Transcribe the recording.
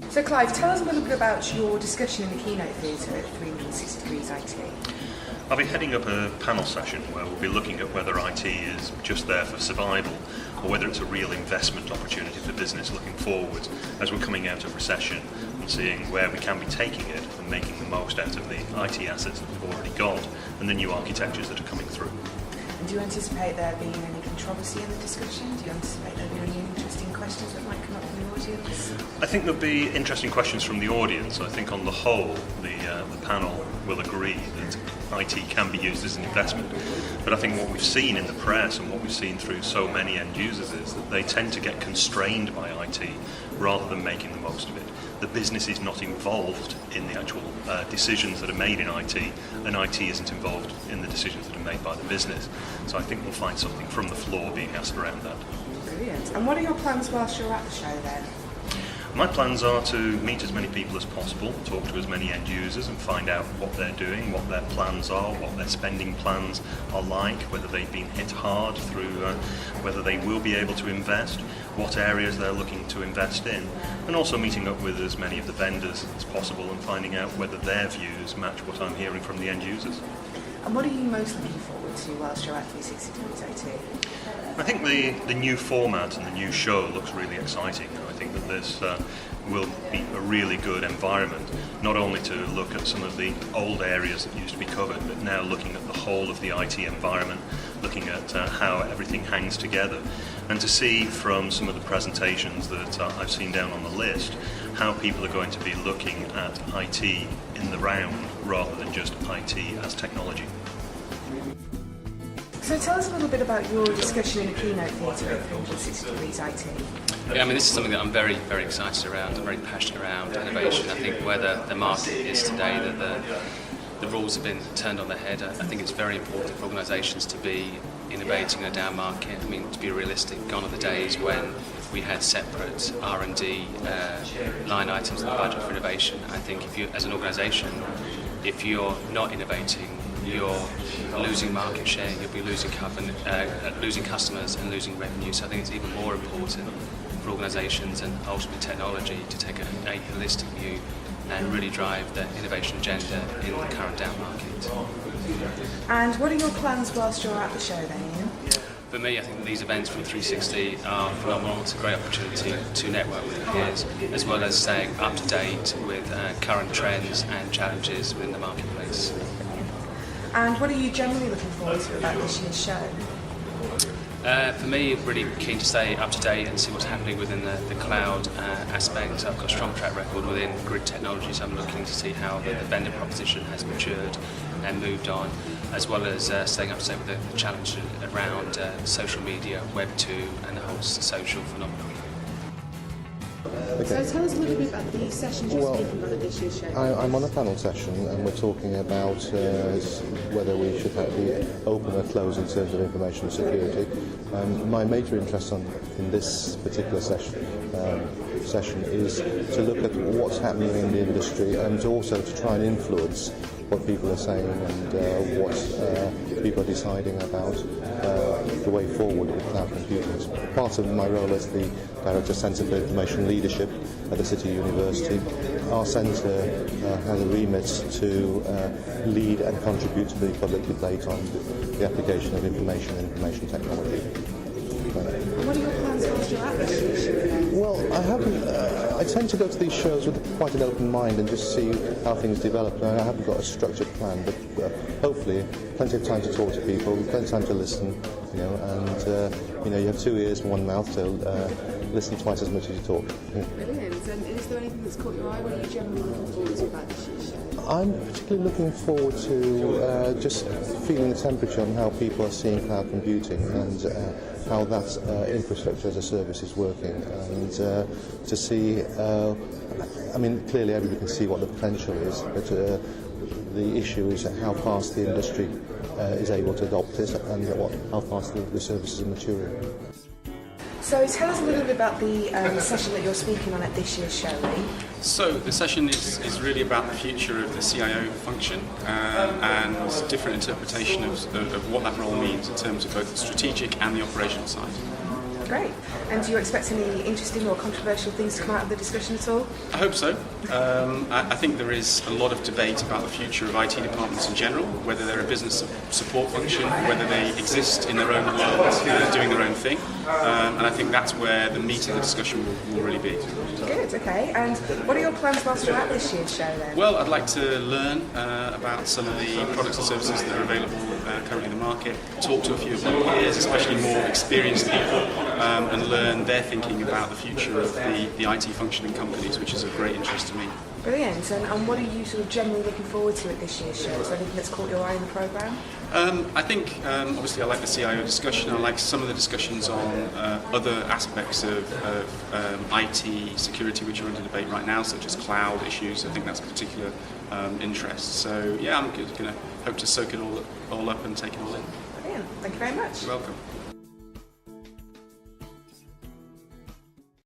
So Clive, tell us a little bit about your discussion in the keynote theatre at 360 Degrees IT. I'll be heading up a panel session where we'll be looking at whether IT is just there for survival or whether it's a real investment opportunity for business looking forward as we're coming out of recession and seeing where we can be taking it and making the most out of the IT assets that we've already got and the new architectures that are coming through. And do you anticipate there being any controversy in the discussion? Do you anticipate there being any interesting questions that might come up from the audience? I think there'll be interesting questions from the audience. I think on the whole, the panel will agree that IT can be used as an investment. But I think what we've seen in the press and what we've seen through so many end users is that they tend to get constrained by IT rather than making the most of it. The business is not involved in the actual decisions that are made in IT, and IT isn't involved in the decisions that are made by the business. So I think we'll find something from the floor being asked around that. Brilliant. And what are your plans whilst you're at the show then? My plans are to meet as many people as possible, talk to as many end users and find out what they're doing, what their plans are, what their spending plans are like, whether they've been hit hard through, whether they will be able to invest, what areas they're looking to invest in, and also meeting up with as many of the vendors as possible and finding out whether their views match what I'm hearing from the end users. And what are you most looking forward to whilst you're at 360 Degrees IT? I think the new format and the new show looks really exciting. I think that this will be a really good environment, not only to look at some of the old areas that used to be covered, but now looking at the whole of the IT environment, looking at how everything hangs together, and to see from some of the presentations that I've seen down on the list, how people are going to be looking at IT in the round rather than just IT as technology. So tell us a little bit about your discussion in the keynote theatre at 360 Degrees IT. Yeah, I mean, this is something that I'm very, very excited around. I'm very passionate around innovation. I think where the market is today, that the rules have been turned on their head. I think it's very important for organisations to be innovating in a down market. I mean, to be realistic, gone are the days when we had separate R&D line items in the budget for innovation. I think if you, as an organisation, if you're not innovating, you're losing market share, you'll be losing customers and losing revenue. So I think it's even more important for organisations and ultimately technology to take a holistic view and really drive the innovation agenda in the current down market. And what are your plans whilst you're at the show then, Ian? For me, I think these events from 360 are phenomenal. It's a great opportunity to network with peers, as well as staying up to date with current trends and challenges within the marketplace. And what are you generally looking forward to about this year's show? For me, really keen to stay up to date and see what's happening within the cloud aspect. I've got a strong track record within grid technology, so I'm looking to see how the vendor proposition has matured and moved on, as well as staying up to date with the challenges around social media, Web 2 and the whole social phenomenon. Okay. So tell us a little bit about the sessions you're speaking on at this year's show. I'm on a panel session and we're talking about whether we should be open or closed in terms of information security. My major interest in this particular session is to look at what's happening in the industry and also to try and influence what people are saying and what people are deciding about the way forward with cloud computing. Part of my role as the Director Centre for Information Leadership at the City University, our centre has a remit to lead and contribute to the public debate on the application of information and information technology. What are your plans whilst you're at this year's show? Well, I tend to go to these shows with quite an open mind and just see how things develop. I haven't got a structured plan, but hopefully plenty of time to talk to people, plenty of time to listen, and you have 2 ears and 1 mouth, so listen twice as much as you talk. Brilliant. And is there anything that's caught your eye? What are you generally looking forward to about this year's show? I'm particularly looking forward to just feeling the temperature on how people are seeing cloud computing and how that infrastructure as a service is working, and to see, clearly everybody can see what the potential is, but the issue is how fast the industry is able to adopt it and how fast the services are maturing. So tell us a little bit about the session that you're speaking on at this year's show, Lee. So the session is really about the future of the CIO function and different interpretation of what that role means in terms of both the strategic and the operational side. Great. And do you expect any interesting or controversial things to come out of the discussion at all? I hope so. I think there is a lot of debate about the future of IT departments in general, whether they're a business support function, whether they exist in their own world, doing their own thing. And I think that's where the meat of the discussion will really be. Good, okay. And what are your plans whilst you're at this year's show then? Well, I'd like to learn about some of the products and services that are available currently in the market, talk to a few of my peers, especially more experienced people, and learn their thinking about the future of the IT function in companies, which is of great interest to me. Brilliant. And what are you sort of generally looking forward to at this year's show? Is there anything that's caught your eye in the programme? I think, obviously, I like the CIO discussion. I like some of the discussions on other aspects of IT security, which are under debate right now, such as cloud issues. I think that's of particular interest. So, yeah, I'm going to hope to soak it all up and take it all in. Brilliant. Thank you very much. You're welcome.